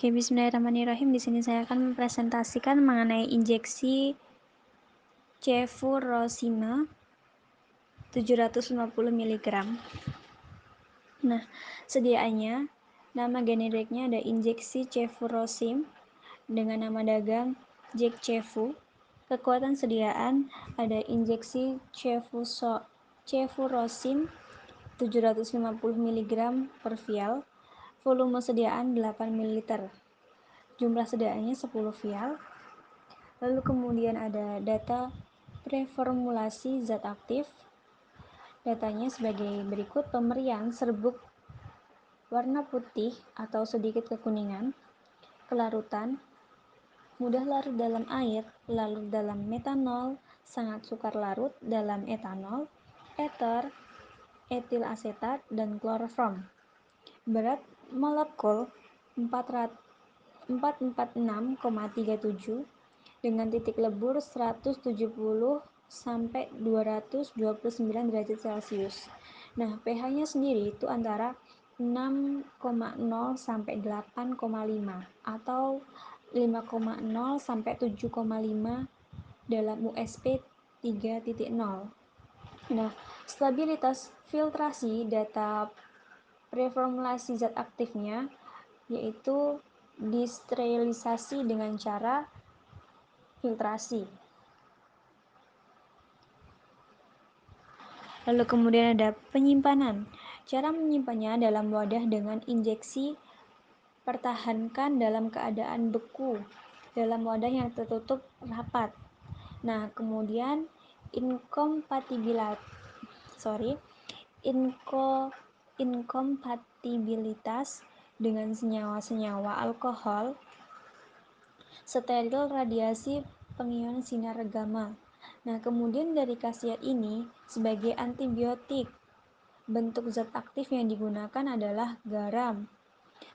Oke, bismillahirrahmanirrahim. Di sini saya akan mempresentasikan mengenai injeksi cefurosime 750 mg. Nah, sediaannya nama generiknya ada injeksi cefurosime dengan nama dagang Jekcefu. Kekuatan sediaan ada injeksi cefurosime 750 mg per vial. Volume sediaan 8 ml. Jumlah sediaannya 10 vial. Lalu kemudian ada data preformulasi zat aktif. Datanya sebagai berikut: pemberian serbuk warna putih atau sedikit kekuningan, kelarutan, mudah larut dalam air, larut dalam metanol, sangat sukar larut dalam etanol, ether, etil asetat, dan kloroform. Berat molekul 446,37 dengan titik lebur 170 sampai 229 derajat Celcius. Nah, pH-nya sendiri itu antara 6,0 sampai 8,5 atau 5,0 sampai 7,5 dalam USP 3.0. Nah, stabilitas filtrasi data preformulasi zat aktifnya yaitu disterilisasi dengan cara filtrasi. Lalu kemudian ada penyimpanan. Cara menyimpannya dalam wadah dengan injeksi, pertahankan dalam keadaan beku dalam wadah yang tertutup rapat. Nah, kemudian inkompatibilitas dengan senyawa-senyawa alkohol, steril radiasi pengion sinar gamma. Nah, kemudian dari khasiat ini sebagai antibiotik, bentuk zat aktif yang digunakan adalah garam.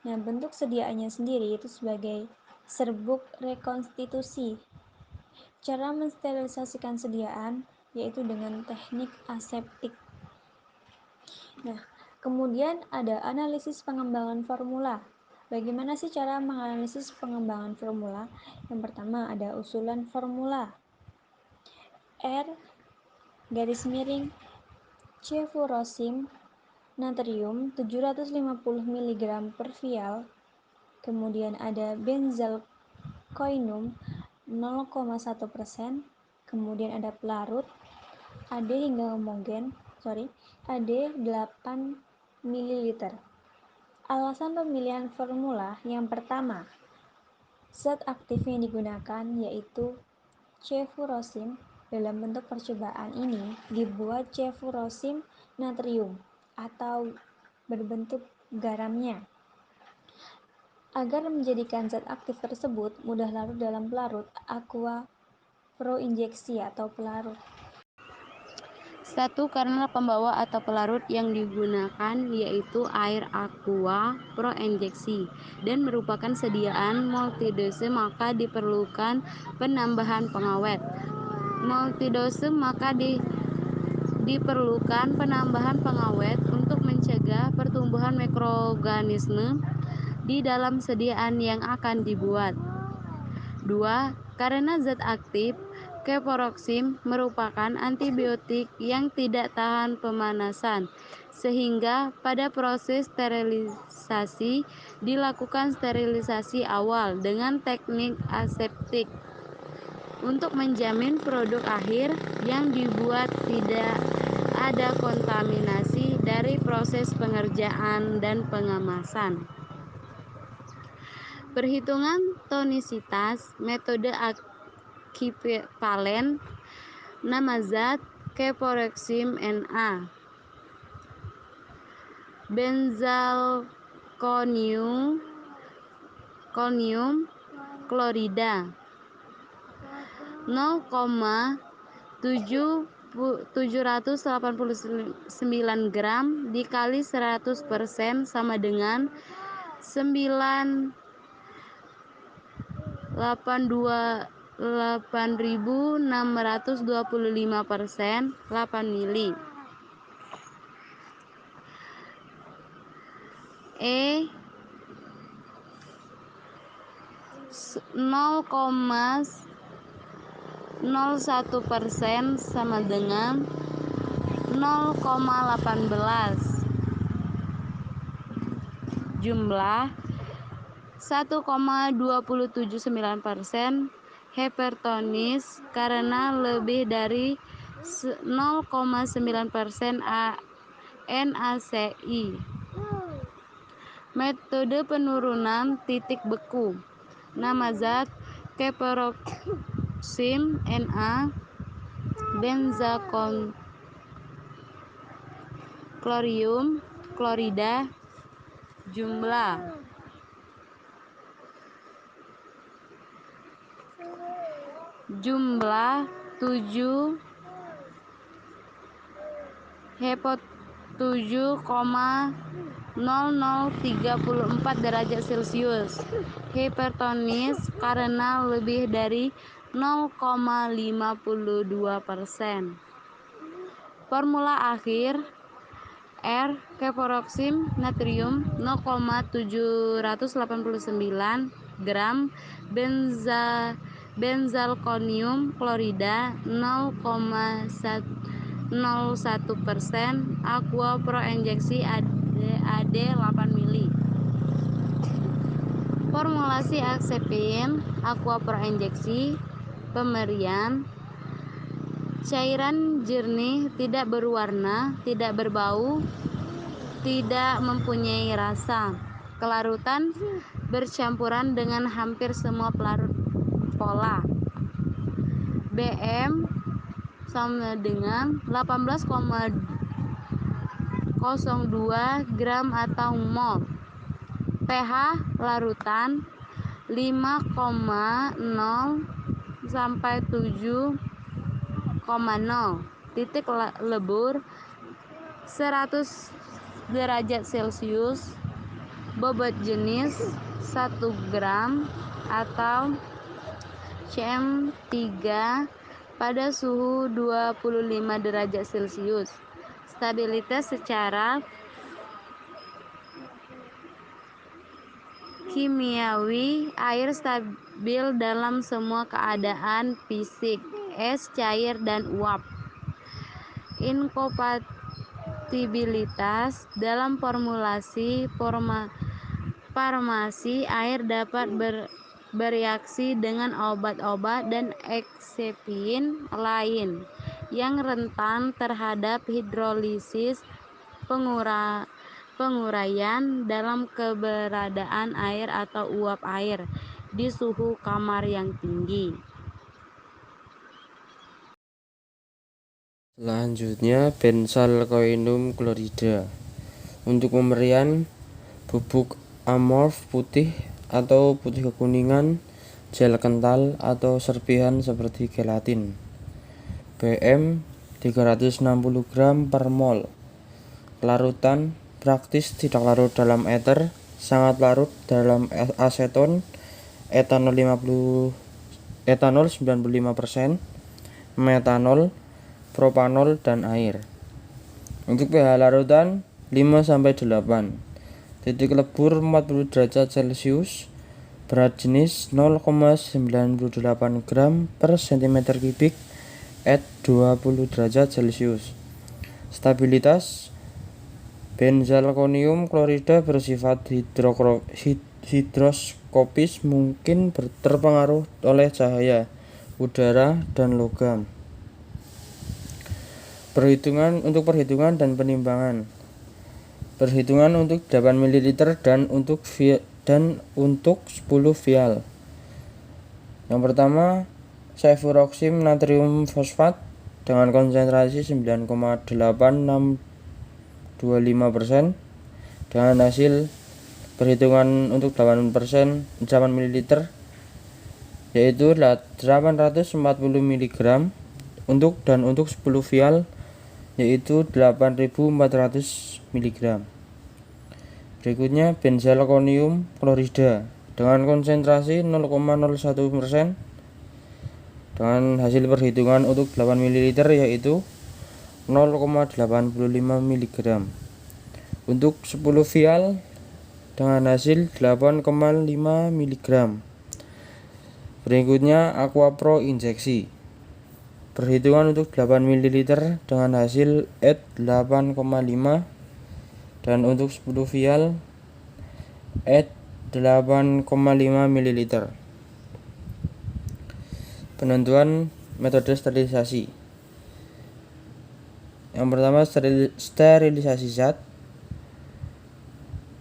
Nah, bentuk sediaannya sendiri itu sebagai serbuk rekonstitusi. Cara mensterilisasikan sediaan yaitu dengan teknik aseptik. Nah, kemudian ada analisis pengembangan formula. Bagaimana sih cara menganalisis pengembangan formula? Yang pertama ada usulan formula. R cefurosime natrium 750 mg per vial. Kemudian ada benzalkoinum 0,1%. Kemudian ada pelarut AD hingga homogen, AD 8 ml. Alasan pemilihan formula yang pertama, zat aktif yang digunakan yaitu cefurosime. Dalam bentuk percobaan ini dibuat cefurosime natrium atau berbentuk garamnya. Agar menjadikan zat aktif tersebut mudah larut dalam pelarut aqua proinjeksi atau pelarut. Satu, karena pembawa atau pelarut yang digunakan yaitu air aqua proinjeksi dan merupakan sediaan multidose, maka diperlukan penambahan pengawet. Multidose maka diperlukan penambahan pengawet untuk mencegah pertumbuhan mikroorganisme di dalam sediaan yang akan dibuat. 2. Karena zat aktif keporoksim merupakan antibiotik yang tidak tahan pemanasan, sehingga pada proses sterilisasi dilakukan sterilisasi awal dengan teknik aseptik untuk menjamin produk akhir yang dibuat tidak ada kontaminasi dari proses pengerjaan dan pengemasan. Perhitungan tonisitas, metode ekivalen, nama zat keporoksim Na, benzalkonium klorida 0,789 gram dikali 100% sama dengan 8.625% 8 mili. 0,01% sama dengan 0,18. Jumlah 1,279% hipertonis karena lebih dari 0,9% NaCl. Metode penurunan titik beku. Nama zat keperoksim Na benzaklorium klorida. Jumlah 7,0034 derajat Celcius. Hipertonis karena lebih dari 0,52%. Formula akhir R keperoksim natrium 0,789 gram, benzalkonium klorida 0,01%, aqua pro injeksi AD 8 mili. Formulasi aksepin aqua pro injeksi. Pemberian cairan jernih, tidak berwarna, tidak berbau, tidak mempunyai rasa. Kelarutan bercampuran dengan hampir semua pelarut pola. BM sama dengan 18,02 gram atau mol. pH larutan 5,0 sampai 7,0. Titik lebur 100 derajat Celcius. Bobot jenis 1 gram atau CM3 pada suhu 25 derajat Celcius. Stabilitas secara kimiawi, air stabil dalam semua keadaan fisik, es cair dan uap. Inkompatibilitas dalam formulasi farmasi, air dapat bereaksi dengan obat-obat dan eksipien lain yang rentan terhadap hidrolisis. Penguraian dalam keberadaan air atau uap air di suhu kamar yang tinggi. Selanjutnya benzalkonium klorida. Untuk pemberian bubuk amorf putih atau putih kekuningan, gel kental atau serpihan seperti gelatin. BM 360 gram per mol. Larutan praktis tidak larut dalam ether, sangat larut dalam aseton, etanol 95%, metanol, propanol dan air. Untuk pH larutan 5-8. Titik lebur 40 derajat Celcius. Berat jenis 0,98 gram per cm kubik at 20 derajat Celcius. Stabilitas benzalkonium klorida bersifat hidroskopis, mungkin terpengaruh oleh cahaya, udara, dan logam. Perhitungan dan penimbangan. Perhitungan untuk 8 ml dan untuk 10 vial. Yang pertama, sulfuroksim natrium fosfat dengan konsentrasi 9,8625% dengan hasil perhitungan untuk 8 ml yaitu 840 mg untuk 10 vial yaitu 8400 mg. Berikutnya benzalkonium klorida dengan konsentrasi 0,01% dengan hasil perhitungan untuk 8 ml yaitu 0,85 mg. Untuk 10 vial dengan hasil 8,5 mg. Berikutnya Aqua Pro injeksi. Perhitungan untuk 8 ml dengan hasil add 8,5 dan untuk 10 vial add 8,5 ml. Penentuan metode sterilisasi. Yang pertama sterilisasi zat.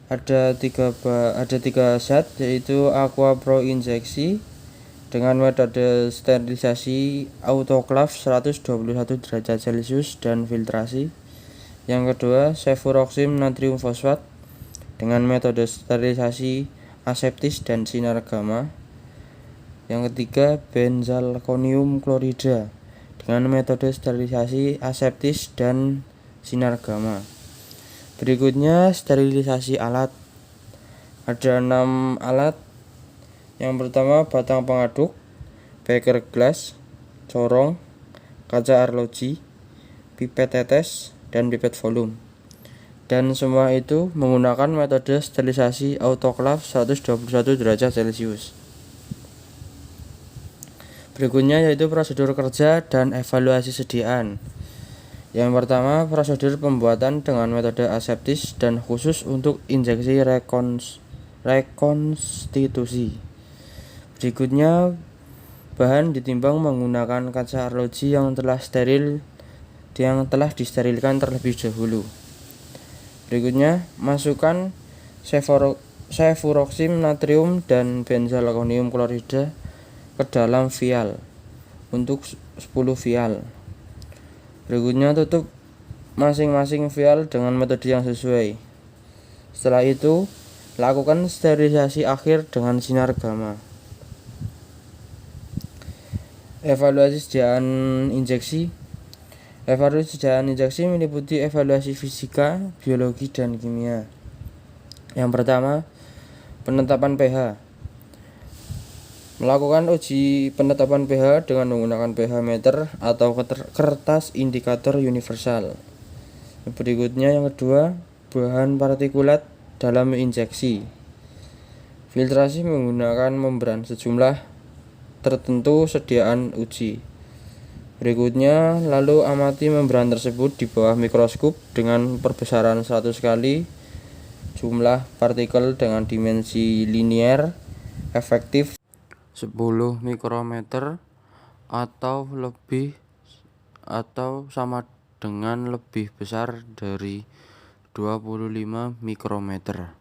Ada tiga zat, yaitu Aqua Pro injeksi dengan metode sterilisasi autoclave 121 derajat Celcius dan filtrasi. Yang kedua, cefuroxim natrium fosfat dengan metode sterilisasi aseptis dan sinar gamma. Yang ketiga, benzalkonium klorida dengan metode sterilisasi aseptis dan sinar gamma. Berikutnya, sterilisasi alat. Ada 6 alat. Yang pertama, batang pengaduk, beker glass, corong, kaca arloji, pipet tetes, dan pipet volume. Dan semua itu menggunakan metode sterilisasi autoclave 121 derajat Celcius. Berikutnya yaitu prosedur kerja dan evaluasi sediaan. Yang pertama, prosedur pembuatan dengan metode aseptis dan khusus untuk injeksi rekonstitusi. Berikutnya, bahan ditimbang menggunakan kaca arloji yang telah disterilkan terlebih dahulu. Berikutnya, masukkan cefuroxim natrium dan benzalkonium klorida ke dalam vial untuk 10 vial. Berikutnya, tutup masing-masing vial dengan metode yang sesuai. Setelah itu, lakukan sterilisasi akhir dengan sinar gamma. Evaluasi sediaan injeksi. Evaluasi sediaan injeksi meliputi evaluasi fisika, biologi, dan kimia. Yang pertama, penetapan pH. Melakukan uji penetapan pH dengan menggunakan pH meter atau kertas indikator universal. Berikutnya yang kedua, bahan partikulat dalam injeksi. Filtrasi menggunakan membran sejumlah tertentu sediaan uji. Berikutnya, lalu amati membran tersebut di bawah mikroskop dengan perbesaran 100 kali jumlah partikel dengan dimensi linier efektif 10 mikrometer atau lebih atau sama dengan lebih besar dari 25 mikrometer.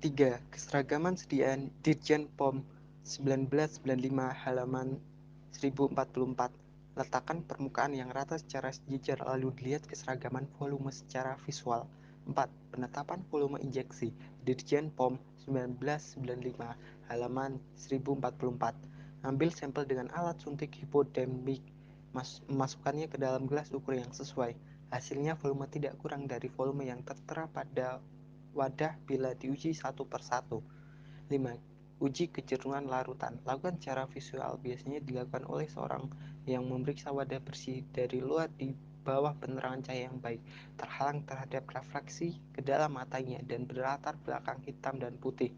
3. Keseragaman sediaan Dirjen POM 1995 halaman 1044. Letakkan permukaan yang rata secara sejajar lalu dilihat keseragaman volume secara visual. 4. Penetapan volume injeksi Dirjen POM 1995 halaman 1044. Ambil sampel dengan alat suntik hipodinamik, masukkannya ke dalam gelas ukur yang sesuai. Hasilnya volume tidak kurang dari volume yang tertera pada wadah bila diuji satu per satu. 5. Uji kejenuhan larutan. Lakukan secara visual, biasanya dilakukan oleh seorang yang memeriksa wadah bersih dari luar di bawah penerangan cahaya yang baik, terhalang terhadap refleksi ke dalam matanya dan berlatar belakang hitam dan putih.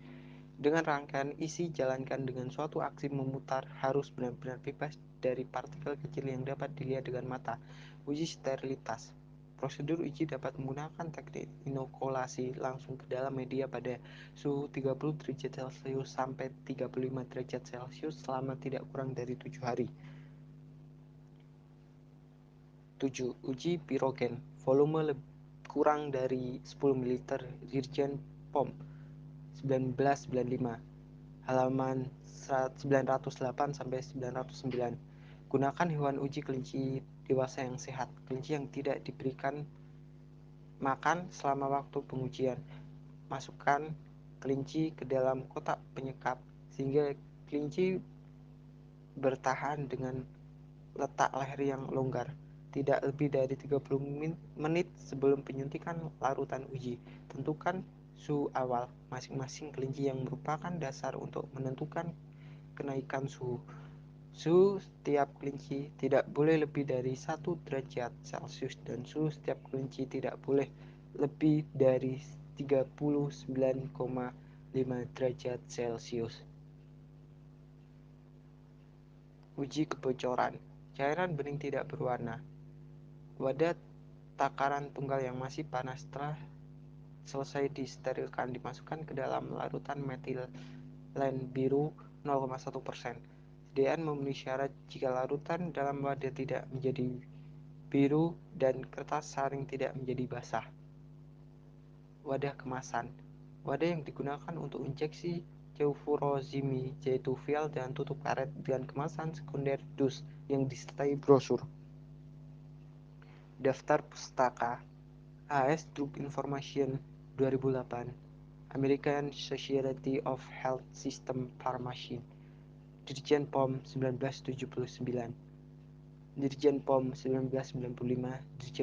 Dengan rangkaian isi, jalankan dengan suatu aksi memutar, harus benar-benar bebas dari partikel kecil yang dapat dilihat dengan mata. Uji sterilitas. Prosedur uji dapat menggunakan teknik inokulasi langsung ke dalam media pada suhu 30 derajat Celcius sampai 35 derajat Celcius selama tidak kurang dari 7 hari. 7. Uji pirogen. Volume kurang dari 10 ml. Dirjen POM 1995 halaman 908 sampai 909. Gunakan hewan uji kelinci dewasa yang sehat, kelinci yang tidak diberikan makan selama waktu pengujian. Masukkan kelinci ke dalam kotak penyekap sehingga kelinci bertahan dengan letak leher yang longgar, tidak lebih dari 30 menit sebelum penyuntikan larutan uji. Tentukan suhu awal masing-masing kelinci yang merupakan dasar untuk menentukan kenaikan suhu. Suhu setiap kelinci tidak boleh lebih dari 1 derajat Celcius dan suhu setiap kelinci tidak boleh lebih dari 39,5 derajat Celcius. Uji kebocoran. Cairan bening tidak berwarna. Wadah takaran tunggal yang masih panas setelah selesai disterilkan dimasukkan ke dalam larutan metilen biru 0,1%. Sediaan memenuhi syarat jika larutan dalam wadah tidak menjadi biru dan kertas saring tidak menjadi basah. Wadah kemasan. Wadah yang digunakan untuk injeksi cefuroxime yaitu vial dan tutup karet dengan kemasan sekunder dus yang disertai brosur. Daftar pustaka. AS Drug Information 2008, American Society of Health System Pharmacy, Dirjen POM 1979, Dirjen POM 1995, Dirjen